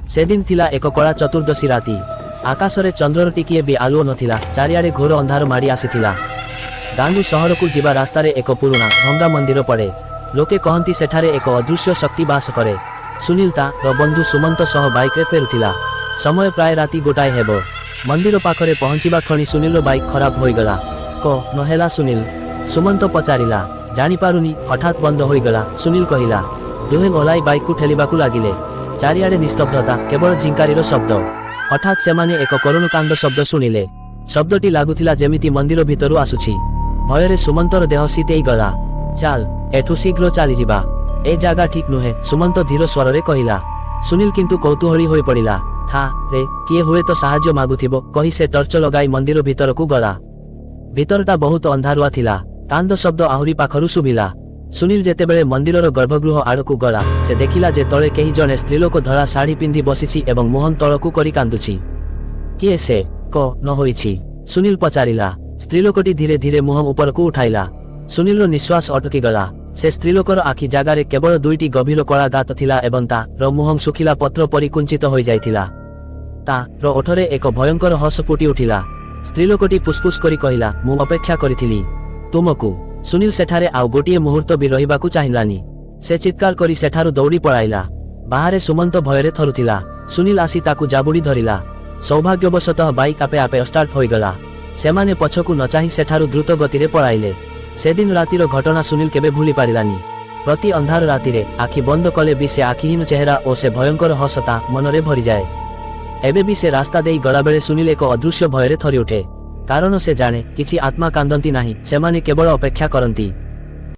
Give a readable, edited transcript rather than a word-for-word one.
सेदिन थिला एक कला चतुर्दशी राति। आकाशरे चंद्रर टिकिए भी आलुओ नथिला। चारिआडे घोर अंधार माड़ी आसीथिला। दांडू सहर को जीवा रास्तारे एक पुराना भंगा मंदिर पड़े। लोके कहती सेठारे एक अदृश्य शक्ति बास करे। सुनील तार बंधु सुमंत सह बाइक रे फेरुथिला। समय प्राय राति गोटाए हेबो। मंदिर पाखरे पहुंचीबा क्षणी सुनील बाइक खराब होईगला। को नहेला सुनील? सुमंत पचारिला। जानी पारुनी, हठात बंद होईगला। सुनील कहिला। दुहे ओलाई बाइक को ठेलिबाकू लागिले। चारिआडे निस्तब्धता, केवल झिंकारीर शब्द। हठात सेमाने एक करुणकांद शब्द शुणिले। शब्दटी लागुथिला जेमिति मंदिर भितरु आसुछि। भୟରେ सुमंतर देह शीतेई गला। चाल एठू शीघ्र चली जिबा, ए जागा ठीक नुहे, सुमंत धीर स्वर रे कहिला। सुनील किंतु कौतूहली होई पड़िला। था रे किए हुए तो साहाय्य मागुथिबो कहि से टर्च लगाई मंदिर भितर को गला। भितरटा बहुत अंधारुआ थिला। कांद शब्द आहुरी पाखरु सुभिला। सुनील जेतेबेले मंदिरर गर्भगृह आड़कू गला, से देखिला जे तळे केही जणे स्त्रीलोक धळा शाढ़ी पिंधि बसिछि एवं मुहं तळकू करी कांदुछि। किए से? को न होइछि? सुनील पचारिला। स्त्रीलोकटी धीरे धीरे मुहं उपरकू उठाइला। सुनीलर निश्वास अटकी गला। से स्त्रीलोकर आखि जागारे केवल दुईटी गभीर कला गात थिला एवं तार मुहं सुखिला पत्र परि कुंचित होई जाइथिला। तार ओठरे एक भयंकर हस फुटी उठिला। स्त्रीलोकटी फुसफुस करी कहिला, मु अपेक्षा करिथिली तुमकू। सुनील सेठारे आउ गोटिए मुहूर्त भी रहिबाकू चाहिलानी। से चित्कार करी सेठारु दौड़ी पळाइला। बाहरे सुमंत भयरे थरुथिला। सुनील आसी ताकू जाबुड़ी धरिला। सौभाग्यवशतः बाइक आपे आपे स्टार्ट होईगला। सेमाने पछकू न चाहि सेठारु द्रुत गतिरे पळाइले। सेदिन रातिर घटना सुनील केबे भूली पारिलानी। प्रति अंधार रातिरे आखि बंद कले भी से आखिहीन चेहरा और से भयंकर हसता मनरे भरी जाए। एबे भी से रास्ता देई गला बेले सुनील एक अदृश्य भयरे थरी उठे। कारण से जाने किछि आत्मा कांदंती नाही, सेमाने केवल अपेक्षा करंती।